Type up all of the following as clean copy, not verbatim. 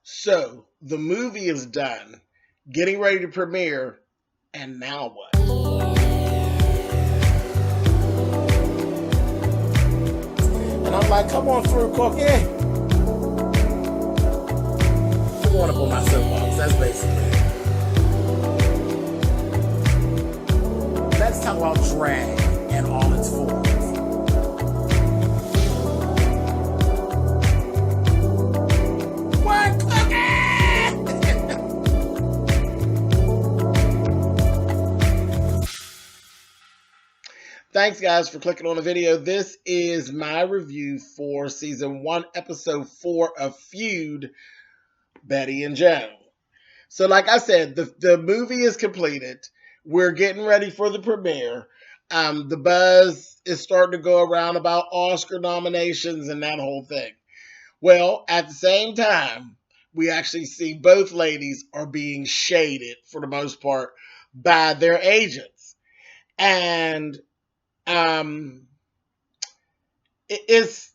So the movie is done, getting ready to premiere, and now what? And I'm like, come on through, Cookie. I'm going up on my soapbox. That's basically it. Let's talk about drag and all its forms. What, Cookie? Thanks, guys, for clicking on the video. This is my review for season 1, episode 4 of Feud, Bette and Joan. So, like I said, the movie is completed. We're getting ready for the premiere. The buzz is starting to go around about Oscar nominations and that whole thing. Well, at the same time, we actually see both ladies are being shaded, for the most part, by their agents. And um, it's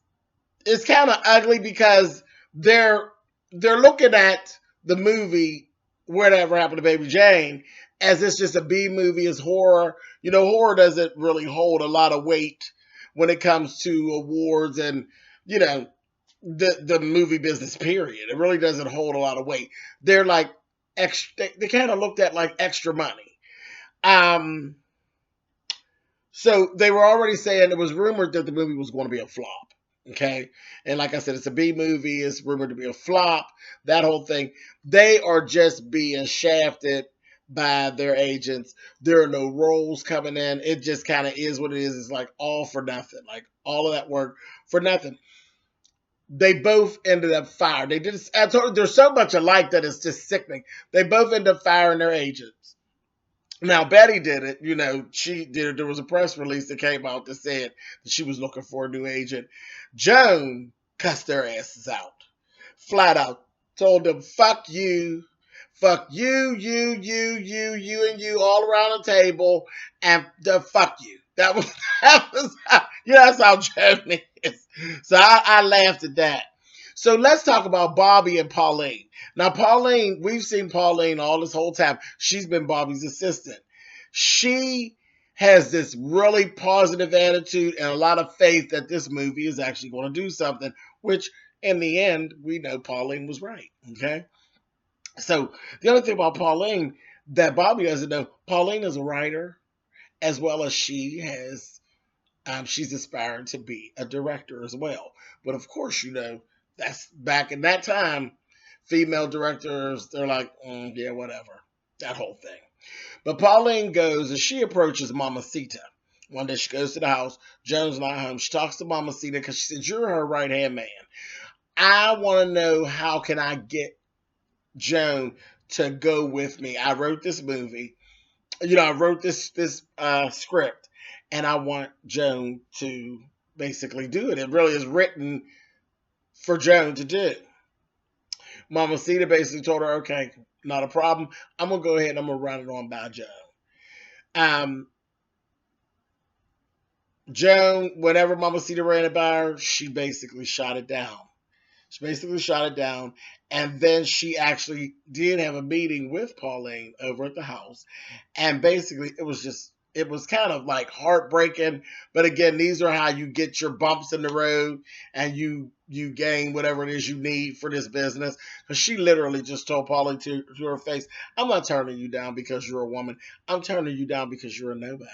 kind of ugly because they're looking at the movie Whatever Happened to Baby Jane as it's just a B movie, as horror. Horror doesn't really hold a lot of weight when it comes to awards and the movie business. Period. It really doesn't hold a lot of weight. They're like extra. They kind of looked at like extra money. So they were already saying it was rumored that the movie was going to be a flop. Okay. And like I said, it's a B movie. It's rumored to be a flop. That whole thing. They are just being shafted by their agents. There are no roles coming in. It just kind of is what it is. It's like all for nothing. Like all of that work for nothing. They both ended up fired. They did. I told you, there's so much alike that it's just sickening. They both ended up firing their agents. Now, Bette did it. She did it. There was a press release that came out that said that she was looking for a new agent. Joan cussed their asses out. Flat out. Told them, fuck you. Fuck you, and you all around the table. And fuck you. That's how Joan is. So I laughed at that. So let's talk about Bobby and Pauline. Now, Pauline, we've seen Pauline all this whole time. She's been Bobby's assistant. She has this really positive attitude and a lot of faith that this movie is actually going to do something, which in the end, we know Pauline was right. Okay. So the other thing about Pauline that Bobby doesn't know, Pauline is a writer as well as she's aspiring to be a director as well. But of course, that's back in that time, female directors, they're like, yeah, whatever. That whole thing. But Pauline goes, and she approaches Mamacita. One day she goes to the house. Joan's not home. She talks to Mamacita because she said, you're her right-hand man. I want to know, how can I get Joan to go with me? I wrote this movie. I wrote this script, and I want Joan to basically do it. It really is written for Joan to do. Mamacita basically told her, okay, not a problem. I'm going to go ahead and I'm going to run it on by Joan. Joan, whenever Mamacita ran it by her, she basically shot it down. And then she actually did have a meeting with Pauline over at the house. And basically, it was kind of like heartbreaking. But again, these are how you get your bumps in the road and you gain whatever it is you need for this business. Because she literally just told Pauline to her face, I'm not turning you down because you're a woman. I'm turning you down because you're a nobody.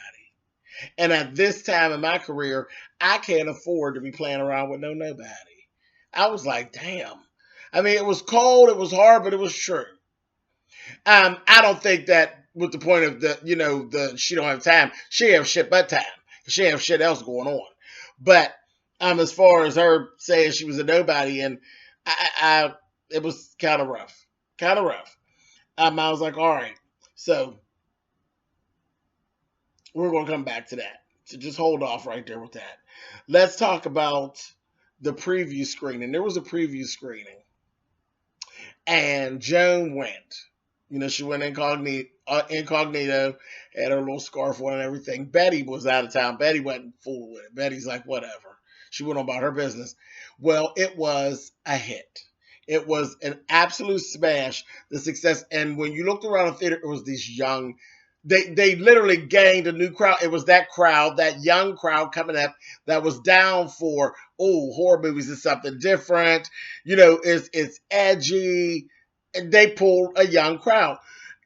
And at this time in my career, I can't afford to be playing around with nobody. I was like, damn. I mean, it was cold, it was hard, but it was true. I don't think that with the point of she don't have time. She have shit but time. She have shit else going on. But as far as her saying she was a nobody, and it was kind of rough. I was like, all right, so we're going to come back to that. So just hold off right there with that. Let's talk about the preview screening. There was a preview screening, and Joan went. She went incognito, had her little scarf on and everything. Bette was out of town. Bette wasn't fooled with it. Bette's like, whatever. She went on about her business. Well, it was a hit. It was an absolute smash, the success. And when you looked around the theater, it was these young, they literally gained a new crowd. It was that crowd, that young crowd coming up that was down for, oh, horror movies is something different. It's edgy. And they pulled a young crowd.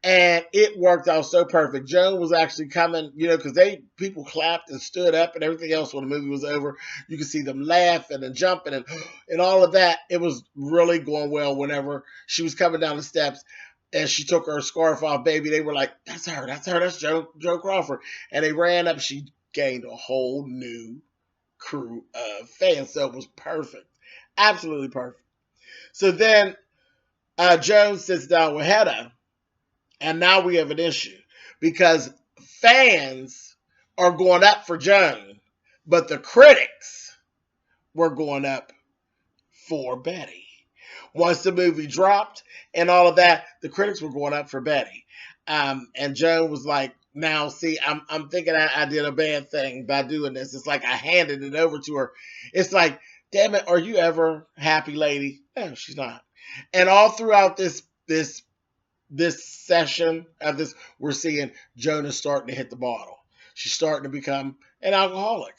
And it worked out so perfect. Joan was actually coming, because people clapped and stood up and everything else when the movie was over. You could see them laughing and jumping and all of that. It was really going well whenever she was coming down the steps and she took her scarf off, baby. They were like, that's her, that's Joan Crawford. And they ran up. She gained a whole new crew of fans. So it was perfect. Absolutely perfect. So then Joan sits down with Hedda. And now we have an issue because fans are going up for Joan, but the critics were going up for Bette. Once the movie dropped and all of that, the critics were going up for Bette. And Joan was like, now, see, I'm thinking I did a bad thing by doing this. It's like I handed it over to her. It's like, damn it, are you ever happy, lady? No, she's not. And all throughout this session of this, we're seeing Joan is starting to hit the bottle. She's starting to become an alcoholic,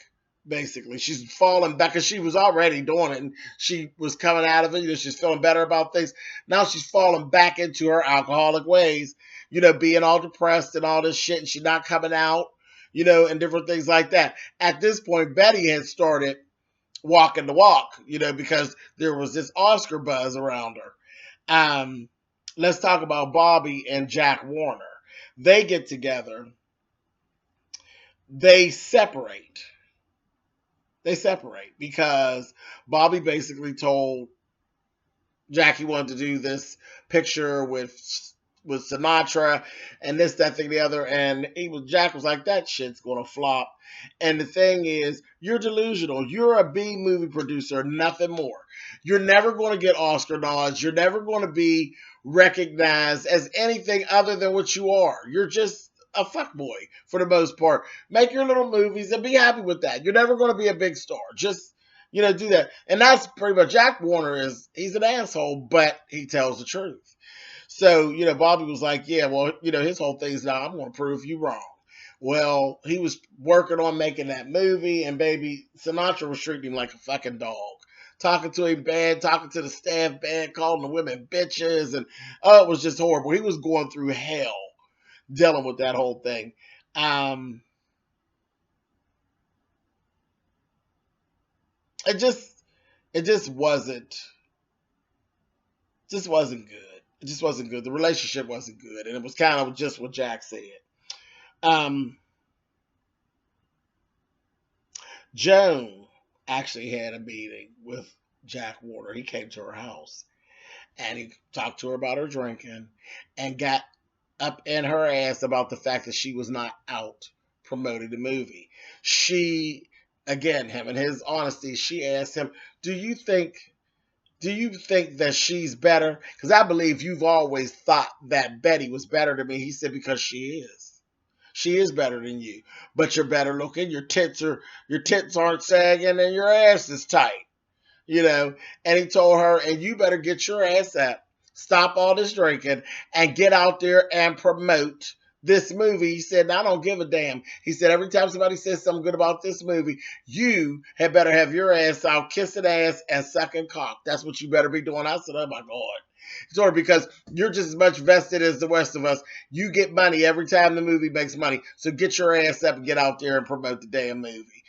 basically. She's falling back because she was already doing it and she was coming out of it. She's feeling better about things. Now she's falling back into her alcoholic ways, being all depressed and all this shit, and she's not coming out, and different things like that. At this point, Bette had started walking the walk, because there was this Oscar buzz around her. Let's talk about Bobby and Jack Warner. They get together. They separate. Because Bobby basically told Jack he wanted to do this picture with Sinatra and this, that thing, the other. And Jack was like, that shit's going to flop. And the thing is, you're delusional. You're a B movie producer, nothing more. You're never going to get Oscar nods. You're never going to be recognized as anything other than what you are. You're just a fuckboy for the most part. Make your little movies and be happy with that. You're never going to be a big star. Just, do that. And that's pretty much Jack Warner he's an asshole, but he tells the truth. So, Bobby was like, yeah, well, his whole thing is now I'm going to prove you wrong. Well, he was working on making that movie, and baby, Sinatra was treating him like a fucking dog. Talking to him bad, talking to the staff bad, calling the women bitches, and it was just horrible. He was going through hell dealing with that whole thing. It just wasn't good. It just wasn't good. The relationship wasn't good, and it was kind of just what Jack said. Joan actually had a meeting with Jack Warner. He came to her house and he talked to her about her drinking and got up in her ass about the fact that she was not out promoting the movie. She, again, him and his honesty, she asked him, do you think that she's better? Because I believe you've always thought that Bette was better than me. He said, because she is. She is better than you, but you're better looking. Your tits aren't sagging, and your ass is tight. And he told her, and you better get your ass up, stop all this drinking, and get out there and promote this movie. He said, I don't give a damn. He said, every time somebody says something good about this movie, you had better have your ass out kissing ass and sucking cock. That's what you better be doing. I said, oh my God. He told her, because you're just as much vested as the rest of us. You get money every time the movie makes money. So get your ass up and get out there and promote the damn movie.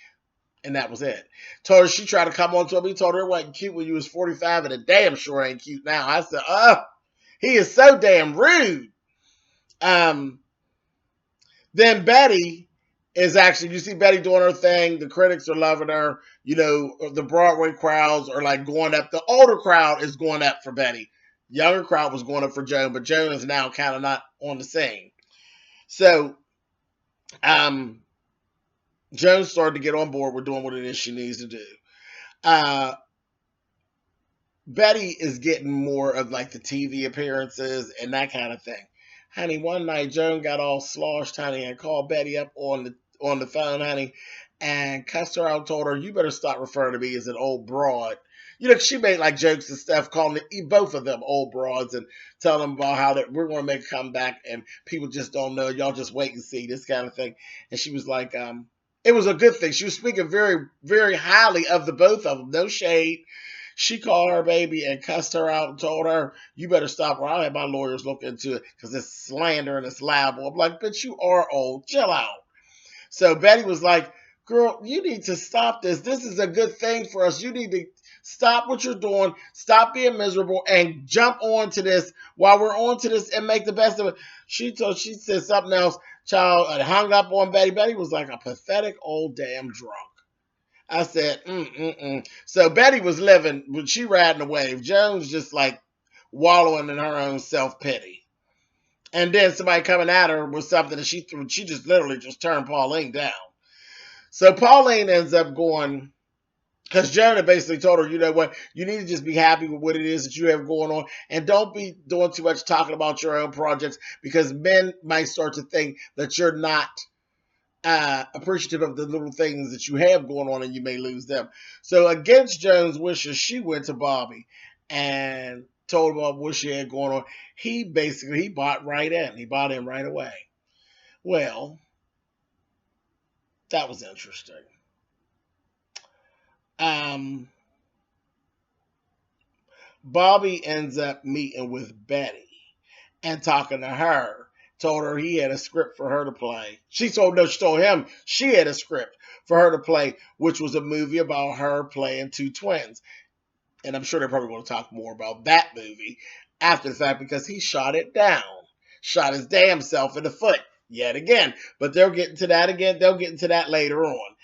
And that was it. Told her she tried to come on to him. He told her it wasn't cute when you was 45, and it damn sure ain't cute now. I said, he is so damn rude. Then Bette is actually, you see Bette doing her thing. The critics are loving her. The Broadway crowds are like going up. The older crowd is going up for Bette. Younger crowd was going up for Joan, but Joan is now kind of not on the scene. So, Joan started to get on board with doing what it is she needs to do. Bette is getting more of like the TV appearances and that kind of thing. Honey, one night Joan got all sloshed, honey, and called Bette up on the phone, honey, and cussed her out, told her, you better stop referring to me as an old broad. She made like jokes and stuff, calling both of them old broads and telling them about how that we're going to make a comeback and people just don't know. Y'all just wait and see this kind of thing. And she was like, it was a good thing. She was speaking very, very highly of the both of them. No shade. She called her baby and cussed her out and told her, "You better stop, or I'll have my lawyers look into it because it's slander and it's libel." I'm like, "Bitch, you are old. Chill out." So Bette was like, "Girl, you need to stop this. This is a good thing for us. You need to stop what you're doing, stop being miserable, and jump onto this while we're onto this and make the best of it." She said something else, child, and hung up on Bette. Bette was like a pathetic old damn drunk. I said, So Bette was living, but she riding a wave. Joan's just like wallowing in her own self pity. And then somebody coming at her with something that she just literally just turned Pauline down. So Pauline ends up going, because Joan had basically told her, you know what, you need to just be happy with what it is that you have going on and don't be doing too much talking about your own projects because men might start to think that you're not appreciative of the little things that you have going on and you may lose them. So against Joan's wishes, she went to Bobby and told him about what she had going on. He bought right in. He bought in right away. Well, that was interesting. Um, Bobby ends up meeting with Bette and talking to her. Told her he had a script for her to play. She told him she had a script for her to play, which was a movie about her playing two twins. And I'm sure they're probably going to talk more about that movie after the fact because he shot it down. Shot his damn self in the foot yet again. But they'll get into that again. They'll get into that later on.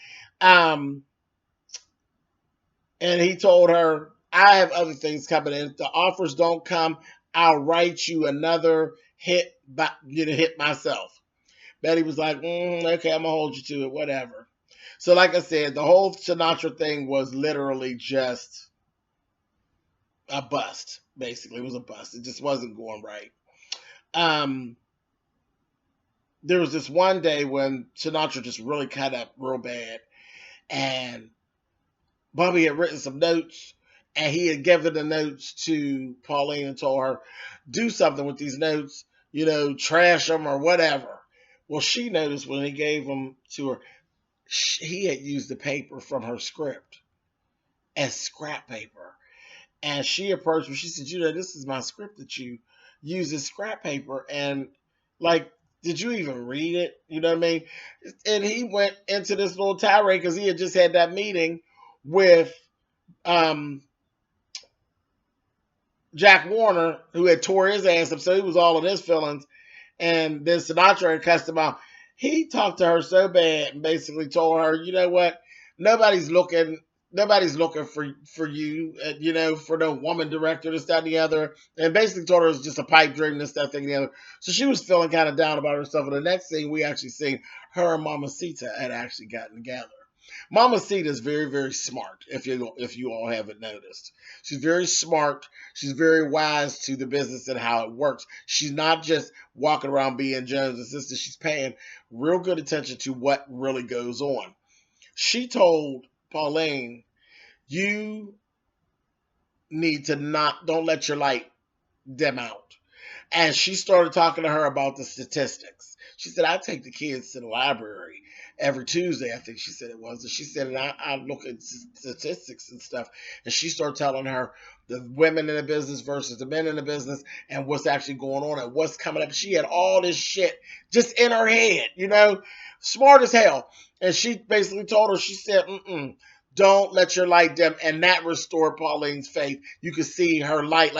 And he told her, "I have other things coming in. If the offers don't come, I'll write you another hit, hit myself." Bette was like, "Okay, I'm gonna hold you to it, whatever." So, like I said, the whole Sinatra thing was literally just a bust. Basically, it was a bust. It just wasn't going right. Um, there was this one day when Sinatra just really cut up real bad, and Bobby had written some notes and he had given the notes to Pauline and told her, "Do something with these notes, trash them or whatever." Well, she noticed when he gave them to her, he had used the paper from her script as scrap paper. And she approached me. She said, "This is my script that you use as scrap paper." And like, did you even read it? You know what I mean? And he went into this little tirade because he had just had that meeting with um, Jack Warner, who had tore his ass up, so he was all in his feelings. And then Sinatra had cussed him out. He talked to her so bad and basically told her, "You know what? Nobody's looking. Nobody's looking for you. For no woman director, this, that, and the other." And basically told her it was just a pipe dream, this, that, thing, and the other. So she was feeling kind of down about herself. And the next thing we actually seen, her and Mamacita had actually gotten together. Mamacita is very, very smart. If you all haven't noticed, she's very smart. She's very wise to the business and how it works. She's not just walking around being Joan's assistant. She's paying real good attention to what really goes on. She told Pauline, "You need to don't let your light dim out." And she started talking to her about the statistics. She said, "I take the kids to the library every Tuesday," I think she said it was. And she said, "And I look at statistics and stuff." And she started telling her the women in the business versus the men in the business and what's actually going on and what's coming up. She had all this shit just in her head, smart as hell. And she basically told her, she said, "Don't let your light dim." And that restored Pauline's faith. You could see her light,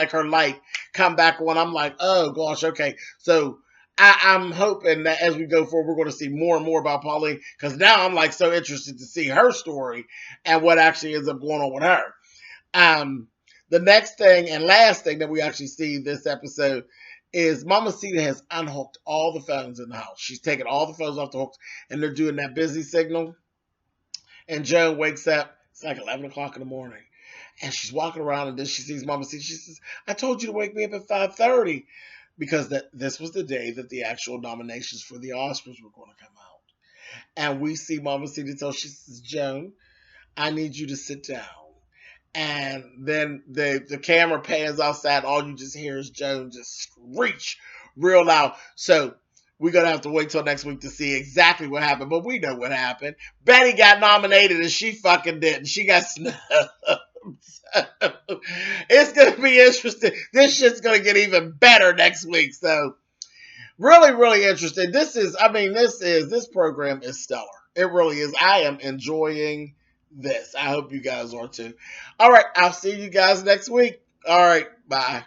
come back on. I'm like, oh gosh, okay. So I'm hoping that as we go forward, we're going to see more and more about Pauline because now I'm like so interested to see her story and what actually ends up going on with her. The next thing and last thing that we actually see this episode is Mamacita has unhooked all the phones in the house. She's taken all the phones off the hooks and they're doing that busy signal. And Joan wakes up. It's like 11 o'clock in the morning. And she's walking around and then she sees Mamacita. She says, "I told you to wake me up at 5:30 because this was the day that the actual nominations for the Oscars were going to come out." And we see Mamacita tell, she says, "Joan, I need you to sit down And then the camera pans outside. All you just hear is Joan just screech real loud. So we're going to have to wait till next week to see exactly what happened. But we know what happened. Bette got nominated and she fucking didn't. She got snubbed. It's going to be interesting. This shit's going to get even better next week. So really, really interesting. This program is stellar. It really is. I am enjoying this. I hope you guys are too. All right. I'll see you guys next week. All right. Bye.